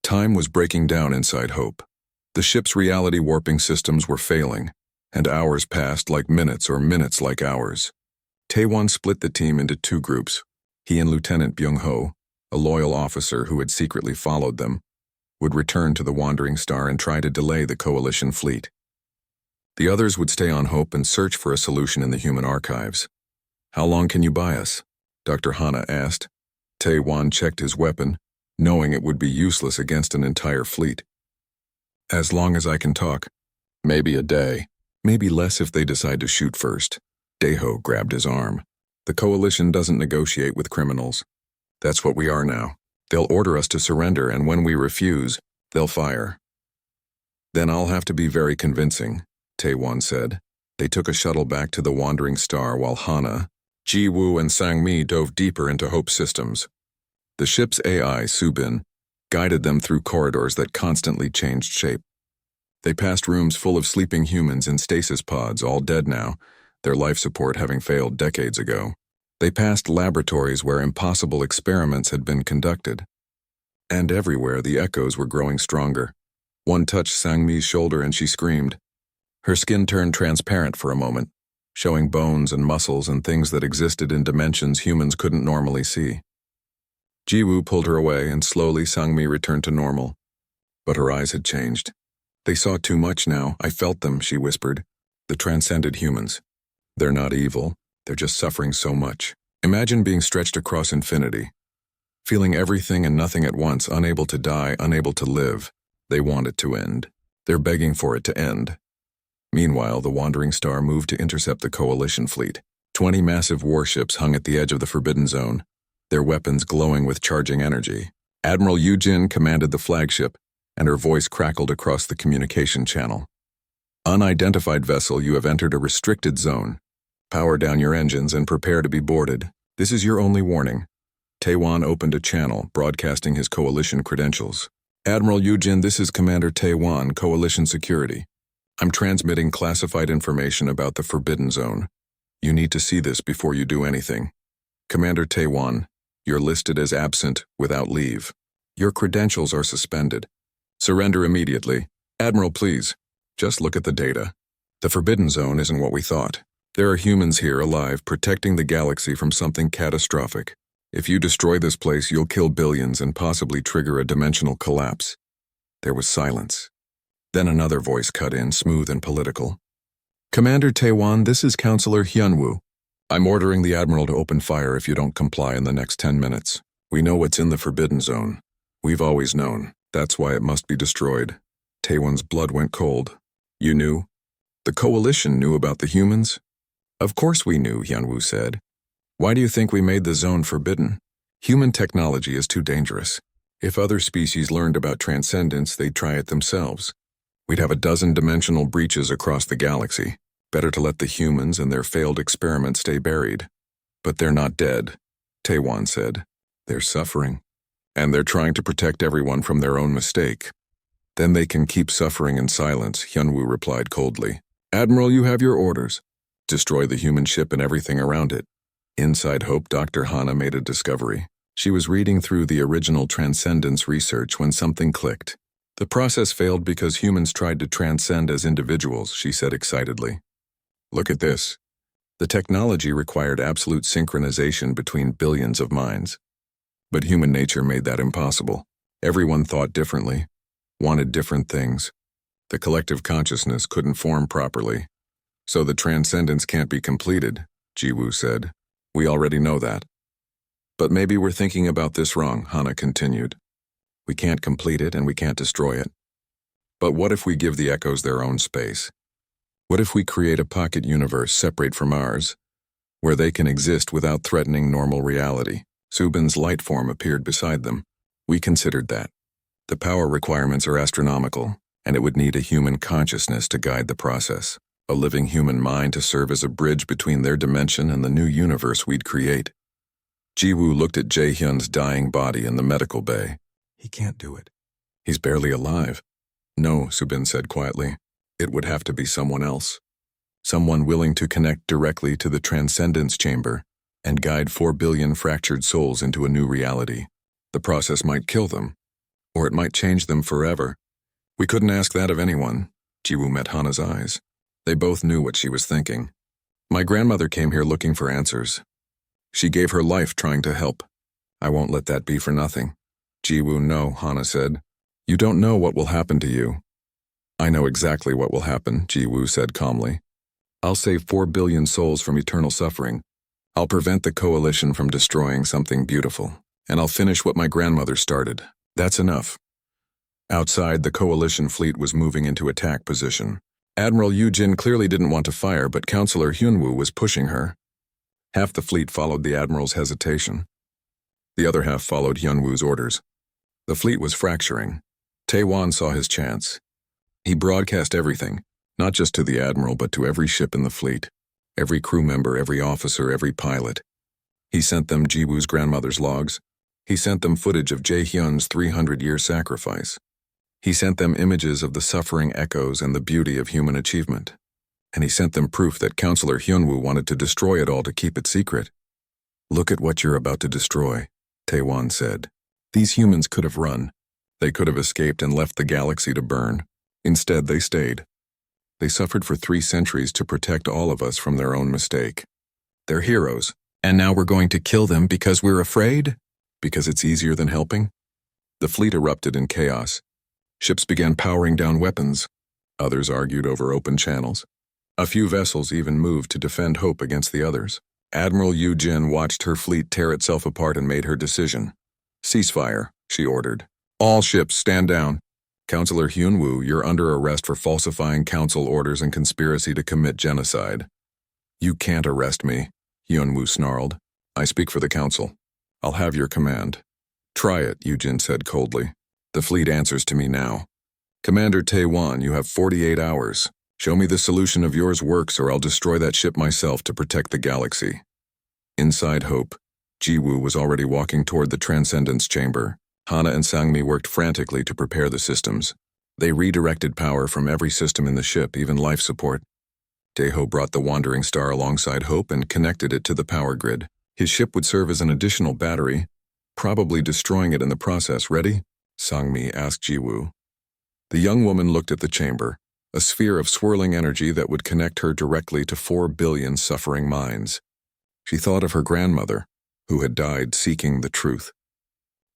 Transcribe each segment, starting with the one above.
Time was breaking down inside Hope. The ship's reality warping systems were failing, and hours passed like minutes or minutes like hours. Taewon split the team into two groups. He and Lieutenant Byung-ho, a loyal officer who had secretly followed them, would return to the Wandering Star and try to delay the Coalition fleet. The others would stay on Hope and search for a solution in the human archives. "How long can you buy us?" Dr. Hana asked. Taewon checked his weapon, knowing it would be useless against an entire fleet. "As long as I can talk. Maybe a day. Maybe less if they decide to shoot first." Daeho grabbed his arm. "The Coalition doesn't negotiate with criminals. That's what we are now. They'll order us to surrender, and when we refuse, they'll fire." "Then I'll have to be very convincing," Taewon said. They took a shuttle back to the Wandering Star while Hana, Ji-woo, and Sang-mi dove deeper into Hope's systems. The ship's AI, Subin, guided them through corridors that constantly changed shape. They passed rooms full of sleeping humans in stasis pods, all dead now, their life support having failed decades ago. They passed laboratories where impossible experiments had been conducted. And everywhere the echoes were growing stronger. One touched Sang-mi's shoulder and she screamed. Her skin turned transparent for a moment, showing bones and muscles and things that existed in dimensions humans couldn't normally see. Ji-woo pulled her away, and slowly Sang-mi returned to normal. But her eyes had changed. "They saw too much now. I felt them," she whispered. "The transcended humans. They're not evil. They're just suffering so much. Imagine being stretched across infinity, feeling everything and nothing at once, unable to die, unable to live. They want it to end. They're begging for it to end." Meanwhile, the Wandering Star moved to intercept the Coalition fleet. 20 massive warships hung at the edge of the Forbidden Zone, their weapons glowing with charging energy. Admiral Yujin commanded the flagship, and her voice crackled across the communication channel. "Unidentified vessel, you have entered a restricted zone. Power down your engines and prepare to be boarded. This is your only warning." Taewon opened a channel, broadcasting his Coalition credentials. "Admiral Yujin, this is Commander Taewon, Coalition Security. I'm transmitting classified information about the Forbidden Zone. You need to see this before you do anything. Commander Taewon, you're listed as absent without leave. Your credentials are suspended. Surrender immediately. Admiral, please. Just look at the data. The Forbidden Zone isn't what we thought. There are humans here alive protecting the galaxy from something catastrophic. If you destroy this place, you'll kill billions and possibly trigger a dimensional collapse." There was silence. Then another voice cut in, smooth and political. "Commander Taewon, this is Counselor Hyunwoo. I'm ordering the Admiral to open fire if you don't comply in the next 10 minutes. We know what's in the Forbidden Zone. We've always known. That's why it must be destroyed." Taewon's blood went cold. "You knew? The Coalition knew about the humans?" "Of course we knew," Hyunwoo said. "Why do you think we made the zone forbidden? Human technology is too dangerous. If other species learned about transcendence, they'd try it themselves. We'd have a dozen dimensional breaches across the galaxy. Better to let the humans and their failed experiments stay buried." "But they're not dead," Taewon said. "They're suffering. And they're trying to protect everyone from their own mistake." "Then they can keep suffering in silence," Hyunwoo replied coldly. "Admiral, you have your orders. Destroy the human ship and everything around it." Inside Hope, Dr. Hana made a discovery. She was reading through the original Transcendence research when something clicked. "The process failed because humans tried to transcend as individuals," she said excitedly. "Look at this." The technology required absolute synchronization between billions of minds. But human nature made that impossible. Everyone thought differently, wanted different things. The collective consciousness couldn't form properly. "So the transcendence can't be completed," Ji-woo said. "We already know that." "But maybe we're thinking about this wrong," Hana continued. "We can't complete it and we can't destroy it. But what if we give the echoes their own space? What if we create a pocket universe separate from ours, where they can exist without threatening normal reality?" Subin's light form appeared beside them. "We considered that. The power requirements are astronomical, and it would need a human consciousness to guide the process, a living human mind to serve as a bridge between their dimension and the new universe we'd create." Ji-woo looked at Jae-hyun's dying body in the medical bay. "He can't do it. He's barely alive." "No," Subin said quietly. "It would have to be someone else. Someone willing to connect directly to the Transcendence Chamber and guide 4 billion fractured souls into a new reality. The process might kill them, Or it might change them forever. We couldn't ask that of anyone. Jiwoo met Hana's eyes. They both knew what she was thinking. My grandmother came here looking for answers. She gave her life trying to help. I won't let that be for nothing. Jiwoo, no, Hana said. You don't know what will happen to you. I know exactly what will happen, Jiwoo said calmly. I'll save 4 billion souls from eternal suffering. I'll prevent the coalition from destroying something beautiful. And I'll finish what my grandmother started. That's enough. Outside, the coalition fleet was moving into attack position. Admiral Yu-jin clearly didn't want to fire, but Counselor Hyunwoo was pushing her. Half the fleet followed the admiral's hesitation. The other half followed Hyunwoo's orders. The fleet was fracturing. Taewon saw his chance. He broadcast everything, not just to the admiral but to every ship in the fleet, every crew member, every officer, every pilot. He sent them Jiwoo's grandmother's logs. He sent them footage of Jae-hyun's 300-year sacrifice. He sent them images of the suffering echoes and the beauty of human achievement. And he sent them proof that Counselor Hyunwoo wanted to destroy it all to keep it secret. Look at what you're about to destroy, Taewon said. These humans could have run. They could have escaped and left the galaxy to burn. Instead, they stayed. They suffered for 3 centuries to protect all of us from their own mistake. They're heroes. And now we're going to kill them because we're afraid? Because it's easier than helping? The fleet erupted in chaos. Ships began powering down weapons. Others argued over open channels. A few vessels even moved to defend hope against the others. Admiral Yu-jin watched her fleet tear itself apart and made her decision. Ceasefire, she ordered. All ships stand down. Counselor Hyunwoo, you're under arrest for falsifying council orders and conspiracy to commit genocide. You can't arrest me, Hyunwoo snarled. I speak for the council. I'll have your command. Try it, Yu-jin said coldly. The fleet answers to me now. Commander Taewon, you have 48 hours. Show me the solution of yours works or I'll destroy that ship myself to protect the galaxy. Inside Hope, Jiwoo was already walking toward the Transcendence Chamber. Hana and Sangmi worked frantically to prepare the systems. They redirected power from every system in the ship, even life support. Taeho brought the Wandering Star alongside Hope and connected it to the power grid. His ship would serve as an additional battery, probably destroying it in the process. Ready? Sangmi asked Jiwoo. The young woman looked at the chamber, a sphere of swirling energy that would connect her directly to 4 billion suffering minds. She thought of her grandmother, who had died seeking the truth.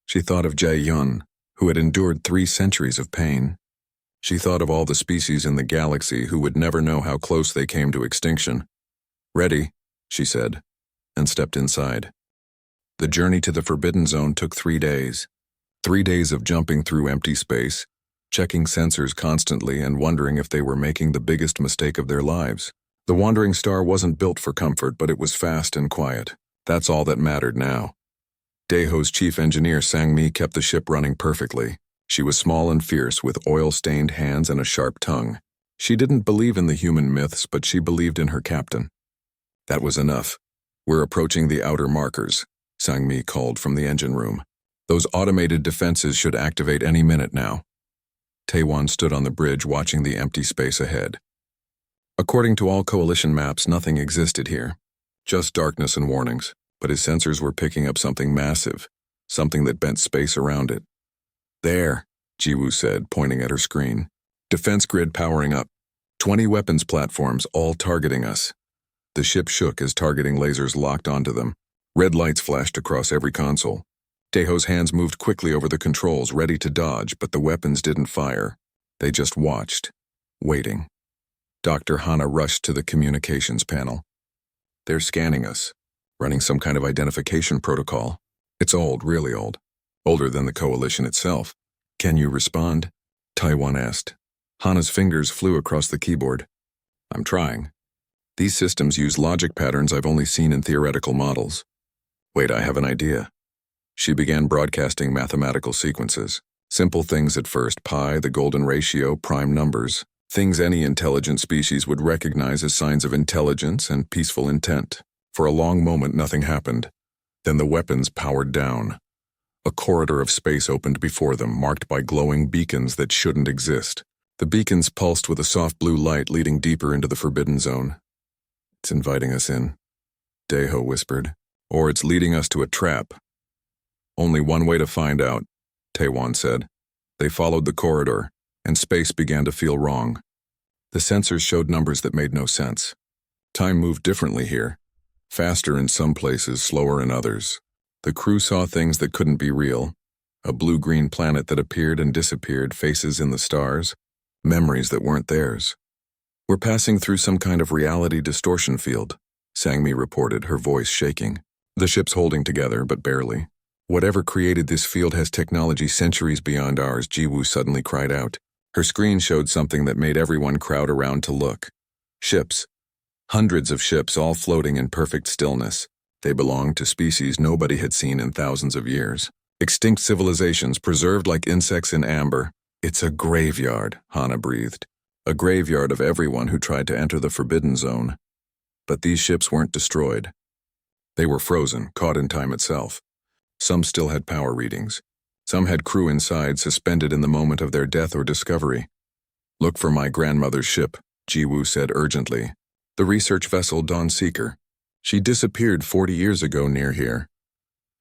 She thought of Jae-hyun, who had endured 3 centuries of pain. She thought of all the species in the galaxy who would never know how close they came to extinction. Ready, she said, and stepped inside. The journey to the Forbidden Zone took 3 days. 3 days of jumping through empty space, checking sensors constantly and wondering if they were making the biggest mistake of their lives. The Wandering Star wasn't built for comfort, but it was fast and quiet. That's all that mattered now. Daeho's chief engineer Sangmi kept the ship running perfectly. She was small and fierce, with oil-stained hands and a sharp tongue. She didn't believe in the human myths, but she believed in her captain. That was enough. We're approaching the outer markers, Sangmi called from the engine room. Those automated defenses should activate any minute now. Taewon stood on the bridge watching the empty space ahead. According to all coalition maps, nothing existed here. Just darkness and warnings. But his sensors were picking up something massive, something that bent space around it. There, Jiwoo said, pointing at her screen. Defense grid powering up. 20 weapons platforms, all targeting us. The ship shook as targeting lasers locked onto them. Red lights flashed across every console. Daeho's hands moved quickly over the controls, ready to dodge, but the weapons didn't fire. They just watched, waiting. Dr. Hana rushed to the communications panel. They're scanning us. Running some kind of identification protocol. It's old, really old. Older than the coalition itself. Can you respond? Taewon asked. Hana's fingers flew across the keyboard. I'm trying. These systems use logic patterns I've only seen in theoretical models. Wait, I have an idea. She began broadcasting mathematical sequences. Simple things at first, pi, the golden ratio, prime numbers. Things any intelligent species would recognize as signs of intelligence and peaceful intent. For a long moment, nothing happened. Then the weapons powered down. A corridor of space opened before them, marked by glowing beacons that shouldn't exist. The beacons pulsed with a soft blue light leading deeper into the Forbidden Zone. It's inviting us in, Daeho whispered. Or it's leading us to a trap. Only one way to find out, Taewon said. They followed the corridor, and space began to feel wrong. The sensors showed numbers that made no sense. Time moved differently here. Faster in some places, slower in others. The crew saw things that couldn't be real. A blue-green planet that appeared and disappeared, faces in the stars, memories that weren't theirs. "We're passing through some kind of reality distortion field," Sangmi reported, her voice shaking. "The ship's holding together, but barely. Whatever created this field has technology centuries beyond ours," Jiwoo suddenly cried out. Her screen showed something that made everyone crowd around to look. Ships. Hundreds of ships, all floating in perfect stillness. They belonged to species nobody had seen in thousands of years. Extinct civilizations preserved like insects in amber. "It's a graveyard," Hana breathed. A graveyard of everyone who tried to enter the forbidden zone. But these ships weren't destroyed. They were frozen, caught in time itself. Some still had power readings. Some had crew inside, suspended in the moment of their death or discovery. "Look for my grandmother's ship," Jiwoo said urgently. "The research vessel Dawn Seeker. She disappeared 40 years ago near here."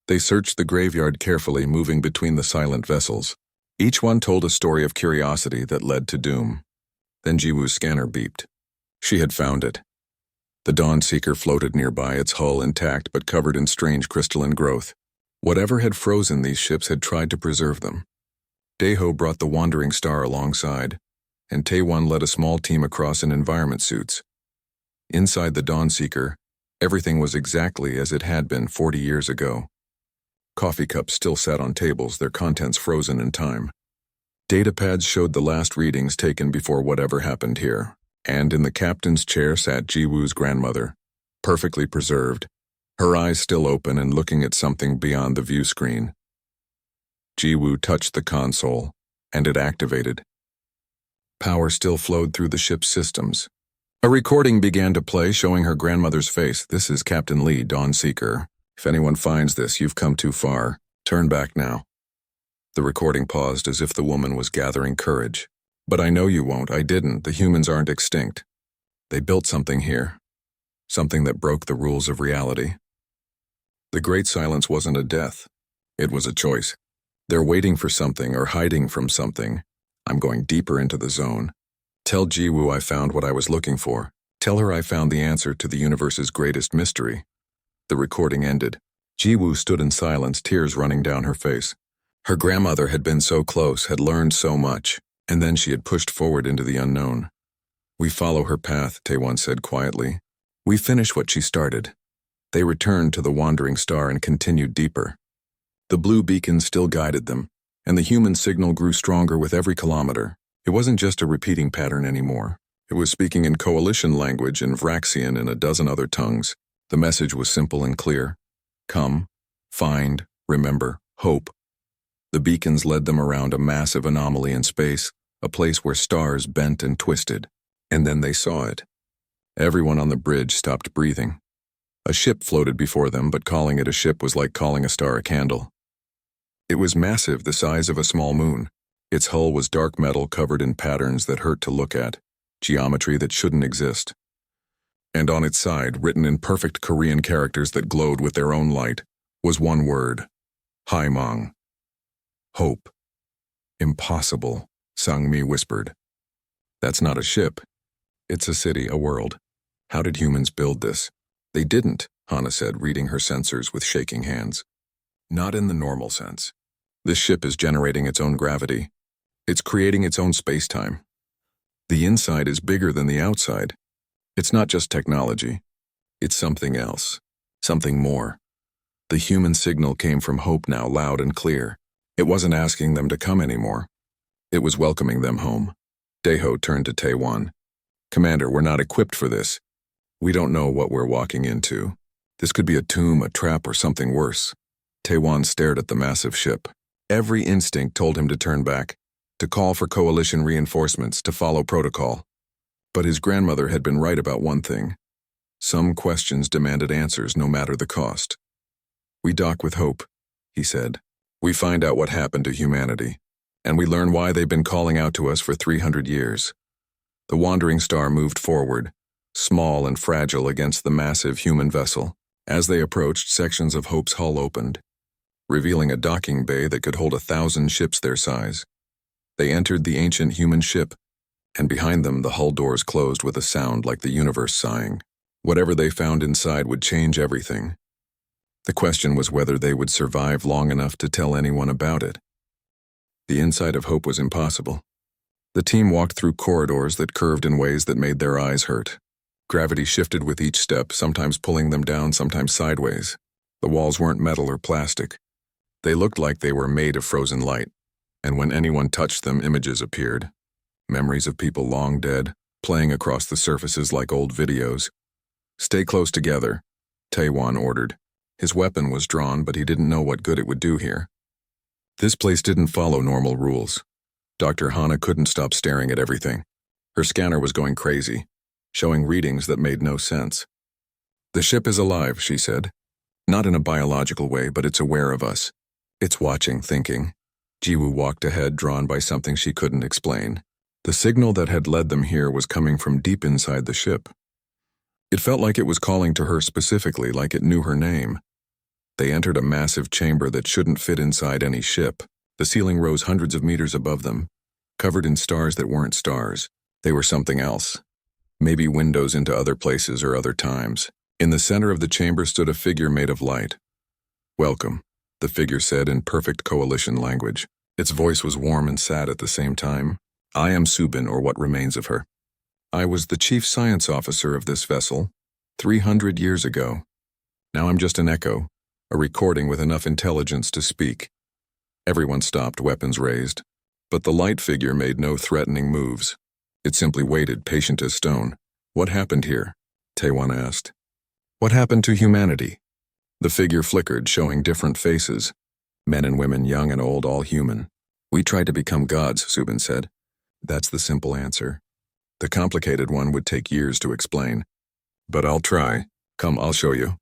They searched the graveyard carefully, moving between the silent vessels. Each one told a story of curiosity that led to doom. Then Jiwoo's scanner beeped. She had found it. The Dawn Seeker floated nearby, its hull intact but covered in strange crystalline growth. Whatever had frozen these ships had tried to preserve them. Daeho brought the Wandering Star alongside, and Taewon led a small team across in environment suits. Inside the Dawn Seeker, everything was exactly as it had been 40 years ago. Coffee cups still sat on tables, their contents frozen in time. Datapads showed the last readings taken before whatever happened here, and in the captain's chair sat Jiwoo's grandmother, perfectly preserved, her eyes still open and looking at something beyond the view screen. Jiwoo touched the console, and it activated. Power still flowed through the ship's systems. A recording began to play showing her grandmother's face. "This is Captain Lee, Dawn Seeker. If anyone finds this, you've come too far. Turn back now." The recording paused as if the woman was gathering courage. "But I know you won't. I didn't. The humans aren't extinct. They built something here. Something that broke the rules of reality." The Great Silence wasn't a death. It was a choice. They're waiting for something or hiding from something. I'm going deeper into the zone. Tell Jiwoo I found what I was looking for. Tell her I found the answer to the universe's greatest mystery. The recording ended. Jiwoo stood in silence, tears running down her face. Her grandmother had been so close, had learned so much, and then she had pushed forward into the unknown. "We follow her path," Taewon said quietly. "We finish what she started." They returned to the Wandering Star and continued deeper. The blue beacon still guided them, and the human signal grew stronger with every kilometer. It wasn't just a repeating pattern anymore. It was speaking in coalition language, in Vraxian, and a dozen other tongues. The message was simple and clear. Come, find, remember, hope. The beacons led them around a massive anomaly in space, a place where stars bent and twisted. And then they saw it. Everyone on the bridge stopped breathing. A ship floated before them, but calling it a ship was like calling a star a candle. It was massive, the size of a small moon. Its hull was dark metal covered in patterns that hurt to look at, geometry that shouldn't exist. And on its side, written in perfect Korean characters that glowed with their own light, was one word: Haimong. Hope. "Impossible," Sang-mi whispered. "That's not a ship. It's a city, a world. How did humans build this?" "They didn't," Hana said, reading her sensors with shaking hands. "Not in the normal sense. This ship is generating its own gravity. It's creating its own space-time. The inside is bigger than the outside. It's not just technology. It's something else. Something more." The human signal came from Hope now, loud and clear. It wasn't asking them to come anymore. It was welcoming them home. Daeho turned to Taewon. "Commander, we're not equipped for this. We don't know what we're walking into. This could be a tomb, a trap, or something worse." Taewon stared at the massive ship. Every instinct told him to turn back, to call for coalition reinforcements, to follow protocol. But his grandmother had been right about one thing. Some questions demanded answers no matter the cost. "We dock with Hope," he said. "We find out what happened to humanity, and we learn why they've been calling out to us for 300 years. The Wandering Star moved forward, small and fragile against the massive human vessel. As they approached, sections of Hope's hull opened, revealing a docking bay that could hold 1,000 ships their size. They entered the ancient human ship, and behind them the hull doors closed with a sound like the universe sighing. Whatever they found inside would change everything. The question was whether they would survive long enough to tell anyone about it. The inside of hope was impossible. The team walked through corridors that curved in ways that made their eyes hurt. Gravity shifted with each step, sometimes pulling them down, sometimes sideways. The walls weren't metal or plastic. They looked like they were made of frozen light, and when anyone touched them, images appeared. Memories of people long dead, playing across the surfaces like old videos. "Stay close together," Taewan ordered. His weapon was drawn, but he didn't know what good it would do here. This place didn't follow normal rules. Dr. Hana couldn't stop staring at everything. Her scanner was going crazy, showing readings that made no sense. "The ship is alive," she said. "Not in a biological way, but it's aware of us. It's watching, thinking." Jiwoo walked ahead, drawn by something she couldn't explain. The signal that had led them here was coming from deep inside the ship. It felt like it was calling to her specifically, like it knew her name. They entered a massive chamber that shouldn't fit inside any ship. The ceiling rose hundreds of meters above them, covered in stars that weren't stars. They were something else. Maybe windows into other places or other times. In the center of the chamber stood a figure made of light. "Welcome," the figure said in perfect coalition language. Its voice was warm and sad at the same time. "I am Subin, or what remains of her. I was the chief science officer of this vessel 300 years ago. Now I'm just an echo, a recording with enough intelligence to speak." Everyone stopped, weapons raised. But the light figure made no threatening moves. It simply waited, patient as stone. "What happened here?" Taewan asked. "What happened to humanity?" The figure flickered, showing different faces. Men and women, young and old, all human. "We tried to become gods," Subin said. That's the simple answer. The complicated one would take years to explain. "But I'll try. Come, I'll show you."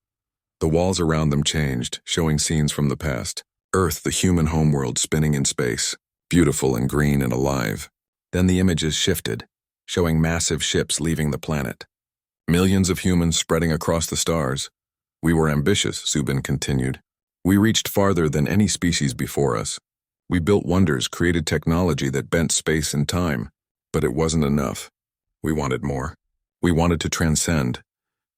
The walls around them changed, showing scenes from the past. Earth, the human homeworld, spinning in space, beautiful and green and alive. Then the images shifted, showing massive ships leaving the planet. Millions of humans spreading across the stars. "We were ambitious," Subin continued. "We reached farther than any species before us. We built wonders, created technology that bent space and time. But it wasn't enough. We wanted more. We wanted to transcend,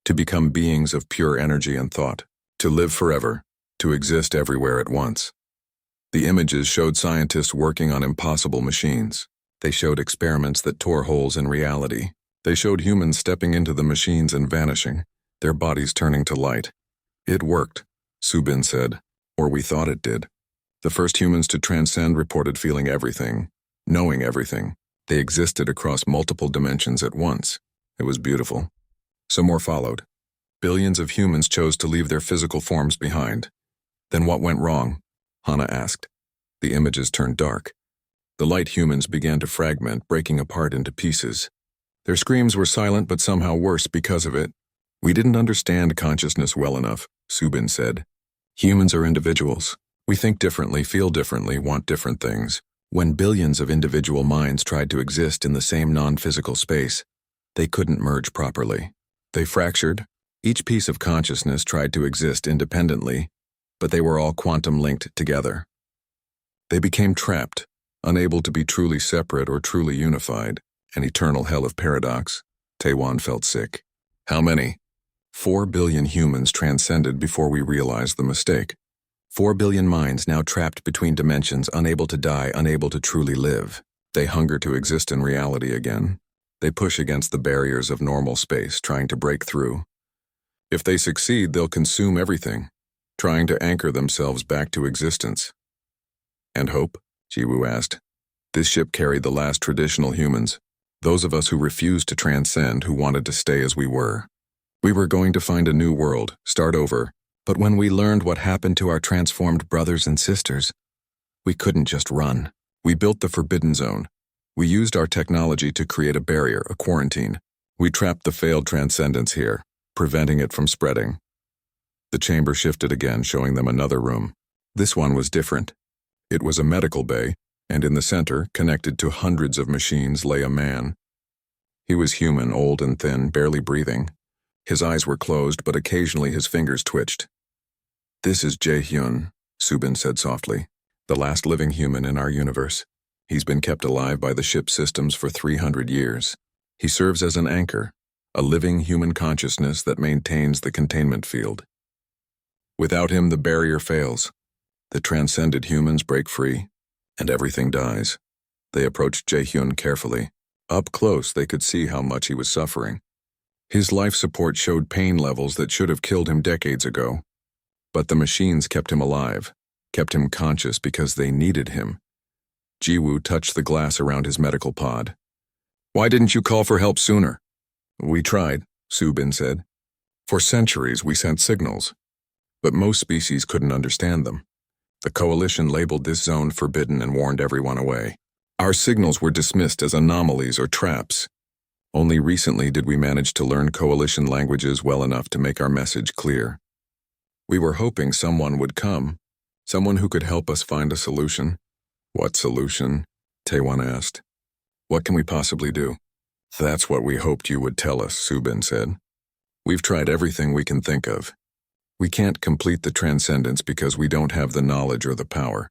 to become beings of pure energy and thought, to live forever, to exist everywhere at once." The images showed scientists working on impossible machines. They showed experiments that tore holes in reality. They showed humans stepping into the machines and vanishing, their bodies turning to light. "It worked," Subin said, "or we thought it did." The first humans to transcend reported feeling everything, knowing everything. They existed across multiple dimensions at once. It was beautiful. Some more followed. Billions of humans chose to leave their physical forms behind. Then what went wrong? Hana asked. The images turned dark. The light humans began to fragment, breaking apart into pieces. Their screams were silent but somehow worse because of it. "We didn't understand consciousness well enough," Subin said. "Humans are individuals. We think differently, feel differently, want different things. When billions of individual minds tried to exist in the same non-physical space, they couldn't merge properly. They fractured. Each piece of consciousness tried to exist independently, but they were all quantum-linked together. They became trapped, unable to be truly separate or truly unified, an eternal hell of paradox." Taewan felt sick. "How many?" 4 billion humans transcended before we realized the mistake. 4 billion minds now trapped between dimensions, unable to die, unable to truly live. They hunger to exist in reality again. They push against the barriers of normal space, trying to break through. If they succeed, they'll consume everything, trying to anchor themselves back to existence. "And hope?" Jiwoo asked. "This ship carried the last traditional humans, those of us who refused to transcend, who wanted to stay as we were. We were going to find a new world, start over, but when we learned what happened to our transformed brothers and sisters, we couldn't just run. We built the Forbidden Zone. We used our technology to create a barrier, a quarantine. We trapped the failed transcendence here, preventing it from spreading." The chamber shifted again, showing them another room. This one was different. It was a medical bay, and in the center, connected to hundreds of machines, lay a man. He was human, old and thin, barely breathing. His eyes were closed, but occasionally his fingers twitched. "This is Jae-hyun," Subin said softly, "the last living human in our universe. He's been kept alive by the ship's systems for 300 years. He serves as an anchor, a living human consciousness that maintains the containment field. Without him, the barrier fails. The transcended humans break free, and everything dies. They approached Jae-hyun carefully. Up close, they could see how much he was suffering. His life support showed pain levels that should have killed him decades ago. But the machines kept him alive, kept him conscious because they needed him. Ji-woo touched the glass around his medical pod. "Why didn't you call for help sooner?" "We tried," Soo-bin said. "For centuries we sent signals, but most species couldn't understand them. The Coalition labeled this zone forbidden and warned everyone away. Our signals were dismissed as anomalies or traps. Only recently did we manage to learn Coalition languages well enough to make our message clear. We were hoping someone would come, someone who could help us find a solution." "What solution?" Taewon asked. "What can we possibly do?" "That's what we hoped you would tell us," Soo-bin said. "We've tried everything we can think of. We can't complete the transcendence because we don't have the knowledge or the power.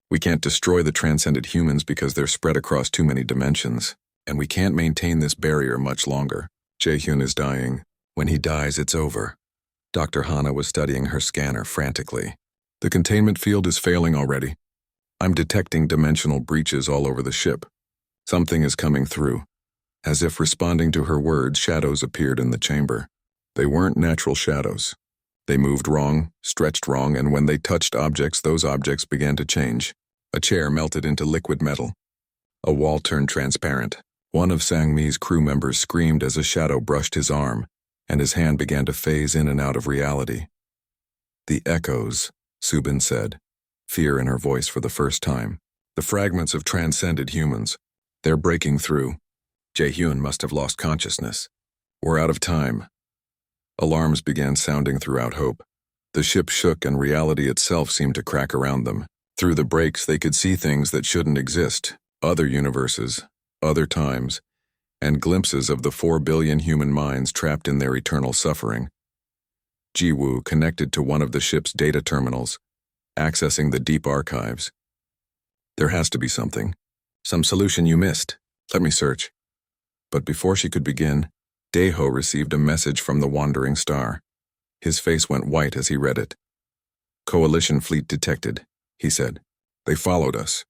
We can't destroy the transcended humans because they're spread across too many dimensions. And we can't maintain this barrier much longer. Jae-hyun is dying. When he dies, it's over." Dr. Hana was studying her scanner frantically. "The containment field is failing already. I'm detecting dimensional breaches all over the ship. Something is coming through." As if responding to her words, shadows appeared in the chamber. They weren't natural shadows. They moved wrong, stretched wrong, and when they touched objects, those objects began to change. A chair melted into liquid metal. A wall turned transparent. One of Sang-mi's crew members screamed as a shadow brushed his arm, and his hand began to phase in and out of reality. "The echoes," Soo-bin said, fear in her voice for the first time. "The fragments of transcended humans. They're breaking through. Jae-hyun must have lost consciousness. We're out of time." Alarms began sounding throughout Hope. The ship shook and reality itself seemed to crack around them. Through the breaks they could see things that shouldn't exist, other universes, other times, and glimpses of the 4 billion human minds trapped in their eternal suffering. Ji-woo connected to one of the ship's data terminals, accessing the deep archives. "There has to be something. Some solution you missed. Let me search." But before she could begin, Daeho received a message from the Wandering Star. His face went white as he read it. "Coalition fleet detected," he said. "They followed us.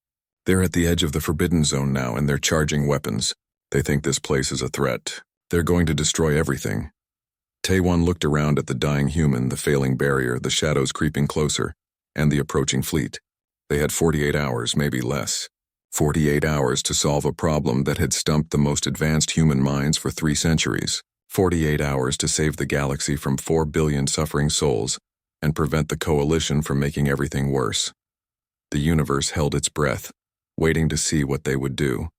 They're at the edge of the Forbidden Zone now, and they're charging weapons. They think this place is a threat. They're going to destroy everything." Taewon looked around at the dying human, the failing barrier, the shadows creeping closer, and the approaching fleet. They had 48 hours, maybe less. 48 hours to solve a problem that had stumped the most advanced human minds for 3 centuries. 48 hours to save the galaxy from 4 billion suffering souls and prevent the Coalition from making everything worse. The universe held its breath, waiting to see what they would do.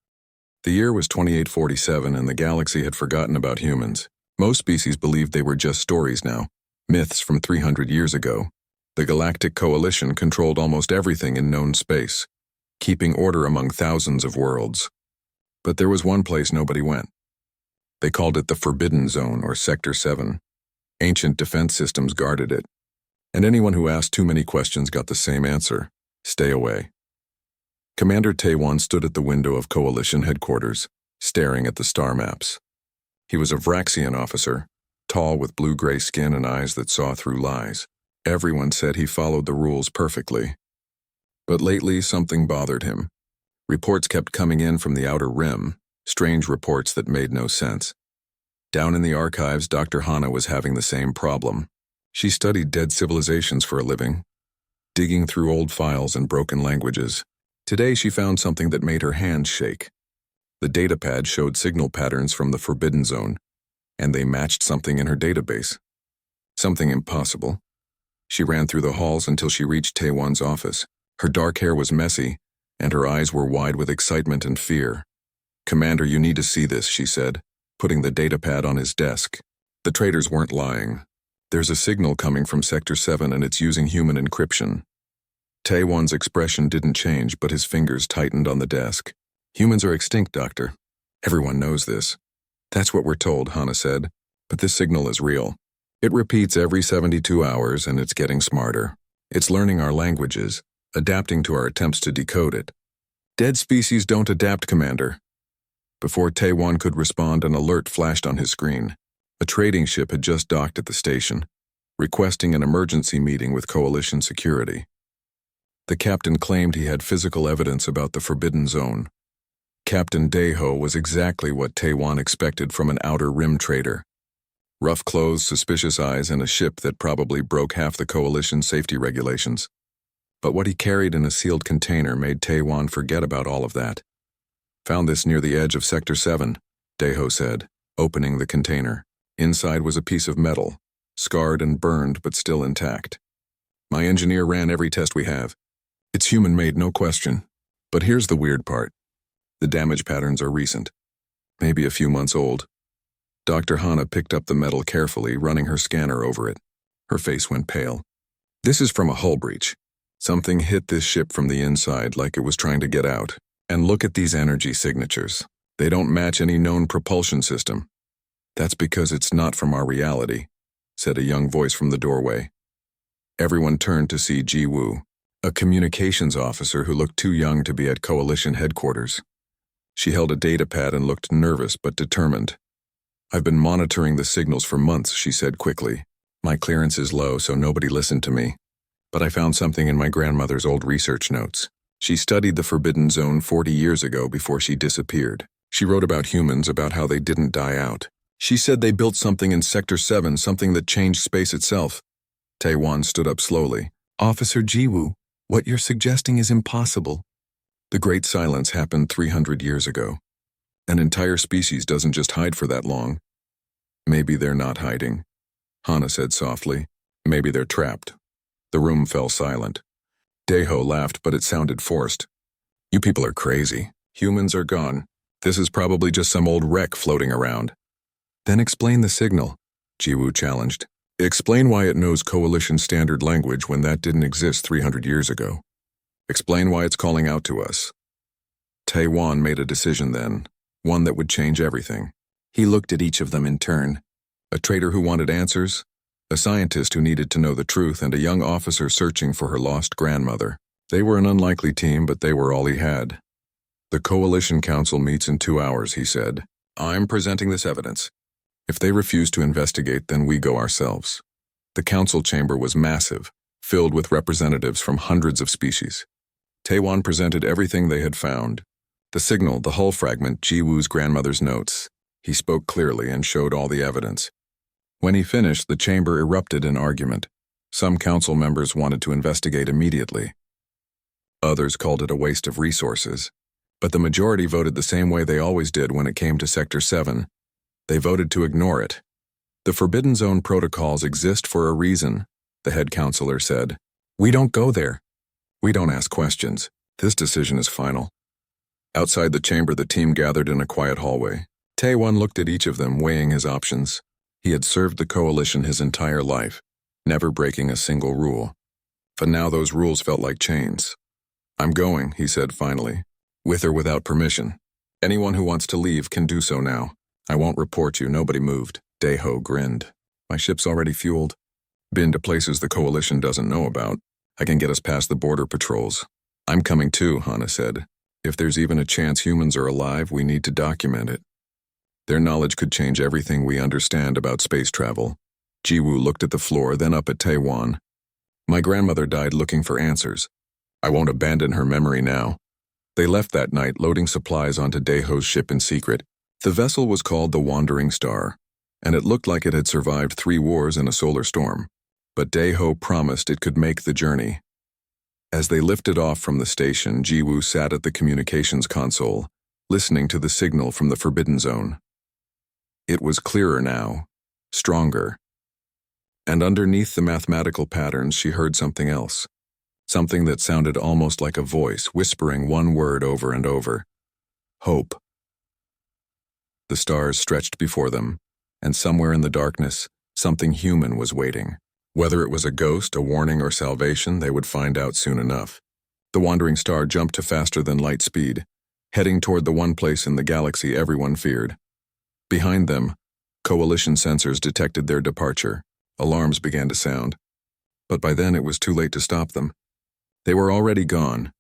The year was 2847 and the galaxy had forgotten about humans. Most species believed they were just stories now, myths from 300 years ago. The Galactic Coalition controlled almost everything in known space, keeping order among thousands of worlds. But there was one place nobody went. They called it the Forbidden Zone, or Sector 7. Ancient defense systems guarded it, and anyone who asked too many questions got the same answer: stay away. Commander Taewon stood at the window of Coalition headquarters, staring at the star maps. He was a Vraxian officer, tall with blue-gray skin and eyes that saw through lies. Everyone said he followed the rules perfectly. But lately, something bothered him. Reports kept coming in from the outer rim, strange reports that made no sense. Down in the archives, Dr. Hana was having the same problem. She studied dead civilizations for a living, digging through old files and broken languages. Today, she found something that made her hands shake. The datapad showed signal patterns from the Forbidden Zone, and they matched something in her database. Something impossible. She ran through the halls until she reached Taewon's office. Her dark hair was messy, and her eyes were wide with excitement and fear. "Commander, you need to see this," she said, putting the datapad on his desk. The traitors weren't lying. "There's a signal coming from Sector 7 and it's using human encryption." Taewon's expression didn't change, but his fingers tightened on the desk. "Humans are extinct, Doctor. Everyone knows this." "That's what we're told," Hana said, "but this signal is real. It repeats every 72 hours and it's getting smarter. It's learning our languages, adapting to our attempts to decode it. Dead species don't adapt, Commander. Before Taewon could respond, an alert flashed on his screen. A trading ship had just docked at the station, requesting an emergency meeting with Coalition security. The captain claimed he had physical evidence about the Forbidden Zone. Captain Daeho was exactly what Taewon expected from an Outer Rim trader. Rough clothes, suspicious eyes, and a ship that probably broke half the Coalition safety regulations. But what he carried in a sealed container made Taewon forget about all of that. Found this near the edge of Sector 7, Daeho said, opening the container. Inside was a piece of metal, scarred and burned but still intact. My engineer ran every test we have. It's human-made, no question. But here's the weird part. The damage patterns are recent, maybe a few months old. Dr. Hana picked up the metal carefully, running her scanner over it. Her face went pale. This is from a hull breach. Something hit this ship from the inside like it was trying to get out. And look at these energy signatures. They don't match any known propulsion system. That's because it's not from our reality, said a young voice from the doorway. Everyone turned to see Ji-woo, a communications officer who looked too young to be at Coalition headquarters. She held a data pad and looked nervous but determined. I've been monitoring the signals for months, she said quickly. My clearance is low, so nobody listened to me. But I found something in my grandmother's old research notes. She studied the Forbidden Zone 40 years ago before she disappeared. She wrote about humans, about how they didn't die out. She said they built something in Sector 7, something that changed space itself. Taewon stood up slowly. Officer Ji-woo, what you're suggesting is impossible. The Great Silence happened 300 years ago. An entire species doesn't just hide for that long. Maybe they're not hiding, Hana said softly. Maybe they're trapped. The room fell silent. Daeho laughed, but it sounded forced. You people are crazy. Humans are gone. This is probably just some old wreck floating around. Then explain the signal, Ji-woo challenged. Explain why it knows Coalition standard language when that didn't exist 300 years ago. Explain why it's calling out to us. Taewon made a decision then, one that would change everything. He looked at each of them in turn. A trader who wanted answers, a scientist who needed to know the truth, and a young officer searching for her lost grandmother. They were an unlikely team, but they were all he had. The Coalition Council meets in 2 hours, he said. I'm presenting this evidence. If they refuse to investigate, then we go ourselves. The council chamber was massive, filled with representatives from hundreds of species. Taewon presented everything they had found. The signal, the hull fragment, Ji-woo's grandmother's notes. He spoke clearly and showed all the evidence. When he finished, the chamber erupted in argument. Some council members wanted to investigate immediately. Others called it a waste of resources. But the majority voted the same way they always did when it came to Sector 7. They voted to ignore it. The Forbidden Zone protocols exist for a reason, the head counselor said. We don't go there. We don't ask questions. This decision is final. Outside the chamber, the team gathered in a quiet hallway. Taewon looked at each of them, weighing his options. He had served the Coalition his entire life, never breaking a single rule. But now those rules felt like chains. I'm going, he said finally, with or without permission. Anyone who wants to leave can do so now. I won't report you, nobody moved. Daeho grinned. My ship's already fueled. Been to places the Coalition doesn't know about. I can get us past the border patrols. I'm coming too, Hana said. If there's even a chance humans are alive, we need to document it. Their knowledge could change everything we understand about space travel. Ji-woo looked at the floor, then up at Taewon. My grandmother died looking for answers. I won't abandon her memory now. They left that night, loading supplies onto Daeho's ship in secret. The vessel was called the Wandering Star, and it looked like it had survived 3 wars and a solar storm. But Daeho promised it could make the journey. As they lifted off from the station, Ji-woo sat at the communications console, listening to the signal from the Forbidden Zone. It was clearer now, stronger. And underneath the mathematical patterns, she heard something else. Something that sounded almost like a voice, whispering one word over and over. Hope. The stars stretched before them, and somewhere in the darkness, something human was waiting. Whether it was a ghost, a warning, or salvation, they would find out soon enough. The Wandering Star jumped to faster than light speed, heading toward the one place in the galaxy everyone feared. Behind them, Coalition sensors detected their departure. Alarms began to sound. But by then it was too late to stop them. They were already gone.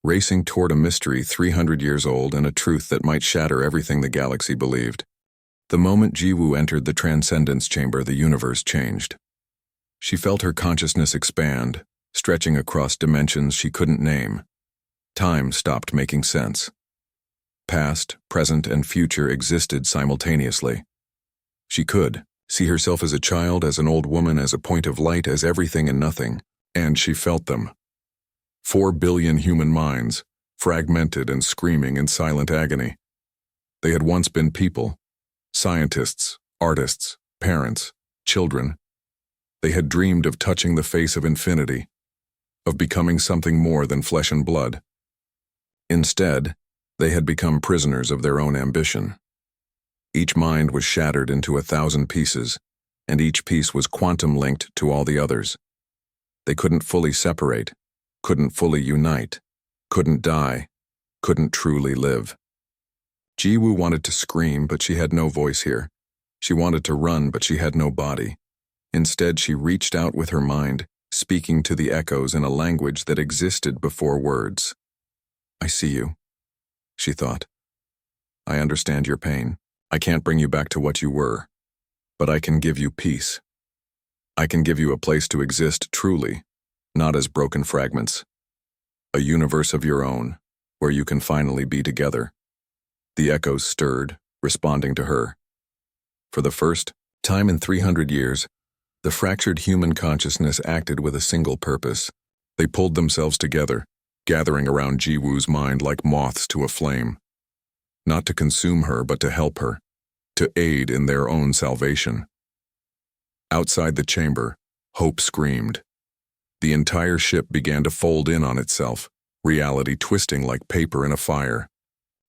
racing toward a mystery 300 years old and a truth that might shatter everything the galaxy believed. The moment Jiwoo entered the Transcendence Chamber, the universe changed. She felt her consciousness expand, stretching across dimensions she couldn't name. Time stopped making sense. Past, present, and future existed simultaneously. She could see herself as a child, as an old woman, as a point of light, as everything and nothing, and she felt them. 4 billion human minds, fragmented and screaming in silent agony. They had once been people, scientists, artists, parents, children. They had dreamed of touching the face of infinity, of becoming something more than flesh and blood. Instead, they had become prisoners of their own ambition. Each mind was shattered into 1,000 pieces, and each piece was quantum-linked to all the others. They couldn't fully separate, couldn't fully unite, couldn't die, couldn't truly live. Jiwoo wanted to scream, but she had no voice here. She wanted to run, but she had no body. Instead, she reached out with her mind, speaking to the echoes in a language that existed before words. "I see you," she thought. "I understand your pain. I can't bring you back to what you were, but I can give you peace. I can give you a place to exist truly, not as broken fragments. A universe of your own, where you can finally be together." The echoes stirred, responding to her. For the first time in 300 years, the fractured human consciousness acted with a single purpose. They pulled themselves together, gathering around Jiwoo's mind like moths to a flame. Not to consume her, but to help her, to aid in their own salvation. Outside the chamber, hope screamed. The entire ship began to fold in on itself, reality twisting like paper in a fire.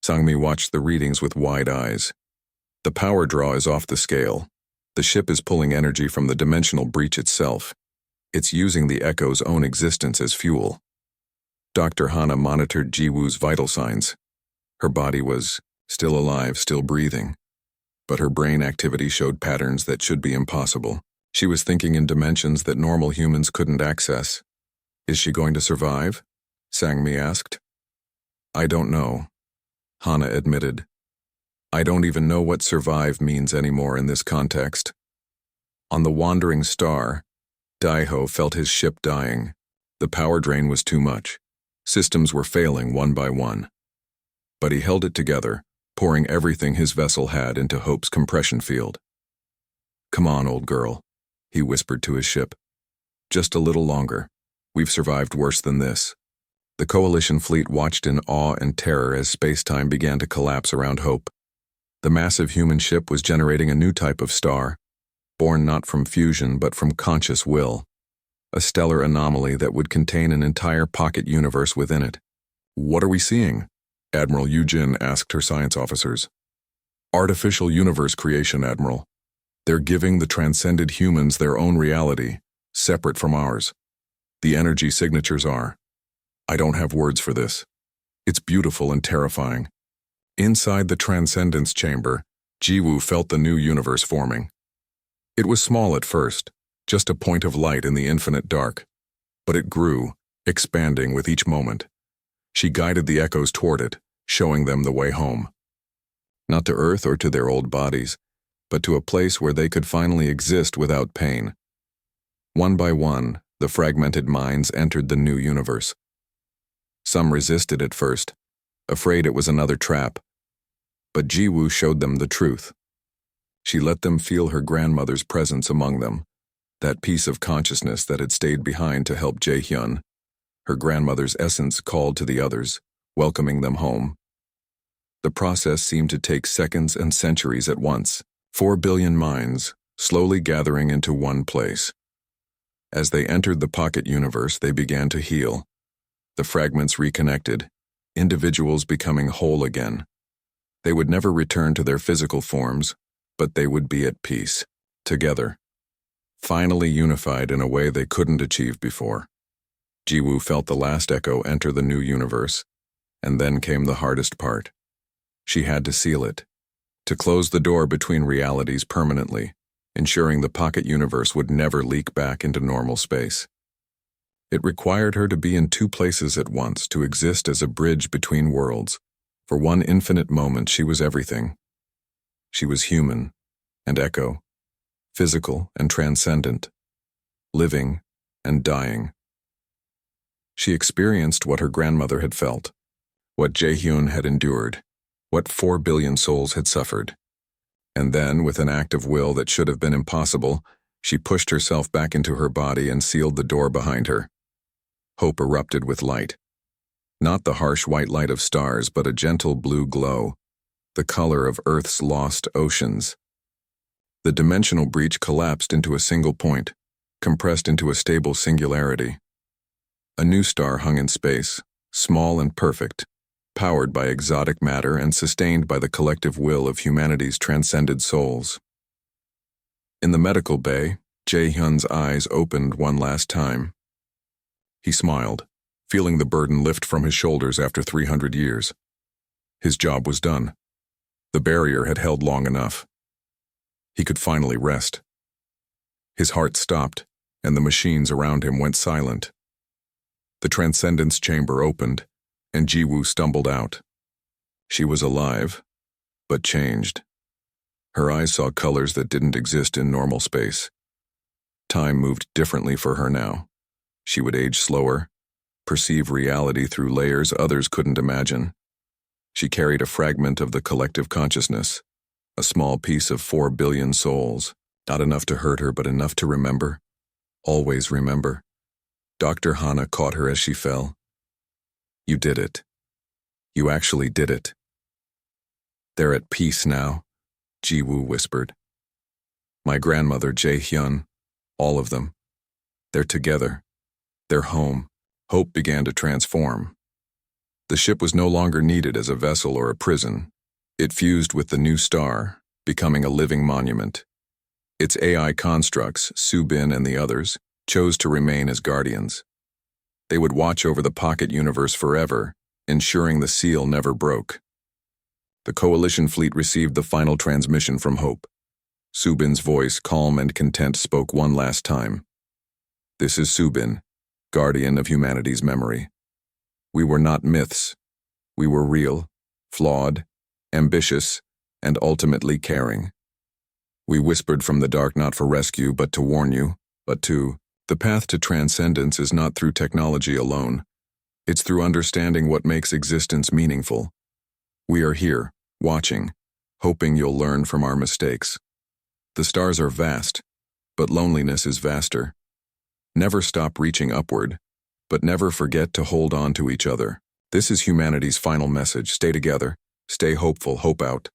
Sangmi watched the readings with wide eyes. The power draw is off the scale. The ship is pulling energy from the dimensional breach itself. It's using the echo's own existence as fuel. Dr. Hana monitored Jiwoo's vital signs. Her body was still alive, still breathing, but her brain activity showed patterns that should be impossible. She was thinking in dimensions that normal humans couldn't access. "Is she going to survive?" Sangmi asked. "I don't know," Hana admitted. "I don't even know what survive means anymore in this context." On the wandering star, Daiho felt his ship dying. The power drain was too much. Systems were failing one by one. But he held it together, pouring everything his vessel had into Hope's compression field. "Come on, old girl," he whispered to his ship. "Just a little longer. We've survived worse than this." The Coalition fleet watched in awe and terror as space-time began to collapse around Hope. The massive human ship was generating a new type of star, born not from fusion but from conscious will. A stellar anomaly that would contain an entire pocket universe within it. "What are we seeing?" Admiral Yujin asked her science officers. "Artificial universe creation, Admiral. They're giving the transcended humans their own reality, separate from ours. The energy signatures are. I don't have words for this. It's beautiful and terrifying." Inside the Transcendence Chamber, Jiwoo felt the new universe forming. It was small at first, just a point of light in the infinite dark, but it grew, expanding with each moment. She guided the echoes toward it, showing them the way home. Not to Earth or to their old bodies, but to a place where they could finally exist without pain. One by one, the fragmented minds entered the new universe. Some resisted at first, afraid it was another trap, but Jiwoo showed them the truth. She let them feel her grandmother's presence among them, that piece of consciousness that had stayed behind to help Jaehyun. Her grandmother's essence called to the others, welcoming them home. The process seemed to take seconds and centuries at once, 4 billion minds, slowly gathering into one place. As they entered the pocket universe, they began to heal. The fragments reconnected, individuals becoming whole again. They would never return to their physical forms, but they would be at peace, together, finally unified in a way they couldn't achieve before. Jiwoo felt the last echo enter the new universe, and then came the hardest part. She had to seal it, to close the door between realities permanently, ensuring the pocket universe would never leak back into normal space. It required her to be in two places at once, to exist as a bridge between worlds. For one infinite moment, she was everything. She was human and echo, physical and transcendent, living and dying. She experienced what her grandmother had felt, what Jae-hyun had endured, what 4 billion souls had suffered. And then, with an act of will that should have been impossible, she pushed herself back into her body and sealed the door behind her. Hope erupted with light. Not the harsh white light of stars, but a gentle blue glow, the color of Earth's lost oceans. The dimensional breach collapsed into a single point, compressed into a stable singularity. A new star hung in space, small and perfect, powered by exotic matter and sustained by the collective will of humanity's transcended souls. In the medical bay, Jae-hyun's eyes opened one last time. He smiled, feeling the burden lift from his shoulders after 300 years. His job was done. The barrier had held long enough. He could finally rest. His heart stopped, and the machines around him went silent. The transcendence chamber opened, and Ji-woo stumbled out. She was alive, but changed. Her eyes saw colors that didn't exist in normal space. Time moved differently for her now. She would age slower, perceive reality through layers others couldn't imagine. She carried a fragment of the collective consciousness, a small piece of 4 billion souls, not enough to hurt her but enough to remember. Always remember. Dr. Hana caught her as she fell. You did it. You actually did it. They're at peace now, Ji-woo whispered. My grandmother, Jae-hyun, all of them. They're together. They're home. Hope began to transform. The ship was no longer needed as a vessel or a prison. It fused with the new star, becoming a living monument. Its AI constructs, Subin and the others, chose to remain as guardians. They would watch over the pocket universe forever, ensuring the seal never broke. The coalition fleet received the final transmission from Hope. Subin's voice, calm and content, spoke one last time. This is Subin, guardian of humanity's memory. We were not myths. We were real, flawed, ambitious, and ultimately caring. We whispered from the dark not for rescue, but to warn you, the path to transcendence is not through technology alone. It's through understanding what makes existence meaningful. We are here, watching, hoping you'll learn from our mistakes. The stars are vast, but loneliness is vaster. Never stop reaching upward, but never forget to hold on to each other. This is humanity's final message. Stay together, stay hopeful, hope out.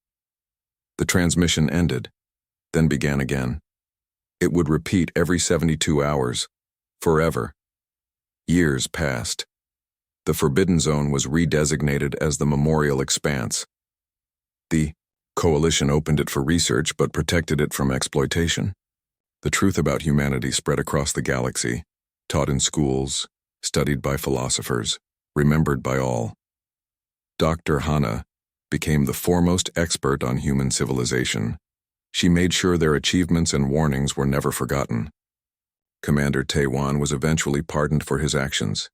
The transmission ended, then began again. It would repeat every 72 hours, forever. Years passed. The Forbidden Zone was redesignated as the Memorial Expanse. The Coalition opened it for research but protected it from exploitation. The truth about humanity spread across the galaxy, taught in schools, studied by philosophers, remembered by all. Dr. Hana became the foremost expert on human civilization. She made sure their achievements and warnings were never forgotten. Commander Taewon was eventually pardoned for his actions.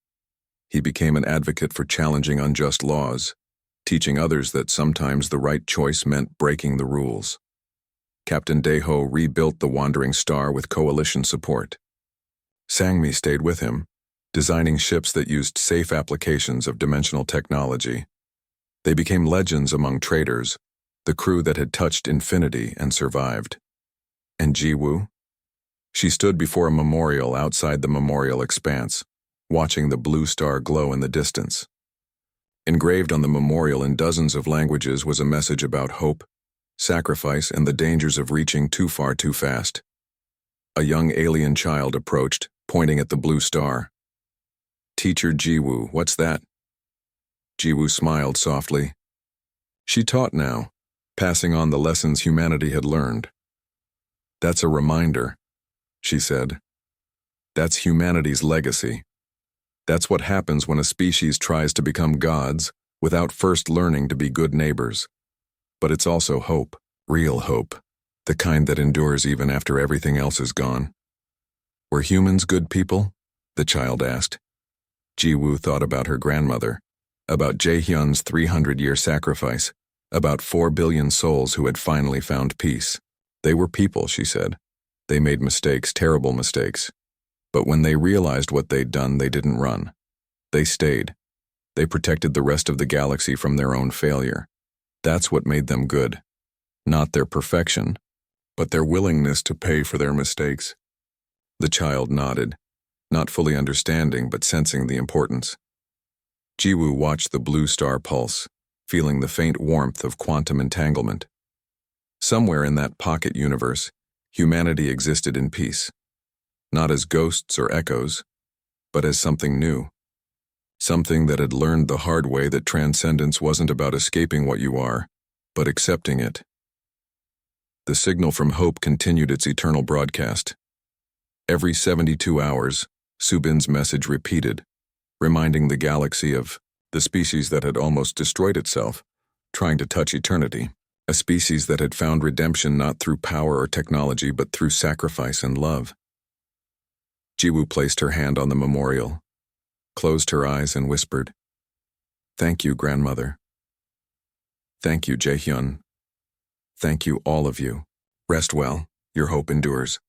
He became an advocate for challenging unjust laws, teaching others that sometimes the right choice meant breaking the rules. Captain Daeho rebuilt the Wandering Star with coalition support. Sangmi stayed with him, designing ships that used safe applications of dimensional technology. They became legends among traders, the crew that had touched infinity and survived. And Ji-woo? She stood before a memorial outside the Memorial Expanse, watching the blue star glow in the distance. Engraved on the memorial in dozens of languages was a message about hope, sacrifice, and the dangers of reaching too far too fast. A young alien child approached, pointing at the blue star. Teacher Ji-woo, what's that? Ji-woo smiled softly. She taught now, passing on the lessons humanity had learned. That's a reminder, she said. That's humanity's legacy. That's what happens when a species tries to become gods without first learning to be good neighbors. But it's also hope, real hope, the kind that endures even after everything else is gone. Were humans good people? the child asked. Ji-woo thought about her grandmother, about Jae-hyun's 300-year sacrifice, about 4 billion souls who had finally found peace. They were people, she said. They made mistakes, terrible mistakes. But when they realized what they'd done, they didn't run. They stayed. They protected the rest of the galaxy from their own failure. That's what made them good. Not their perfection, but their willingness to pay for their mistakes. The child nodded, not fully understanding but sensing the importance. Ji-woo watched the blue star pulse, feeling the faint warmth of quantum entanglement. Somewhere in that pocket universe, humanity existed in peace. Not as ghosts or echoes, but as something new. Something that had learned the hard way that transcendence wasn't about escaping what you are, but accepting it. The signal from Hope continued its eternal broadcast. Every 72 hours, Subin's message repeated, reminding the galaxy of the species that had almost destroyed itself, trying to touch eternity, a species that had found redemption not through power or technology but through sacrifice and love. Ji-woo placed her hand on the memorial, closed her eyes and whispered, "Thank you, grandmother. Thank you, Jae-hyun. Thank you, all of you. Rest well, your hope endures."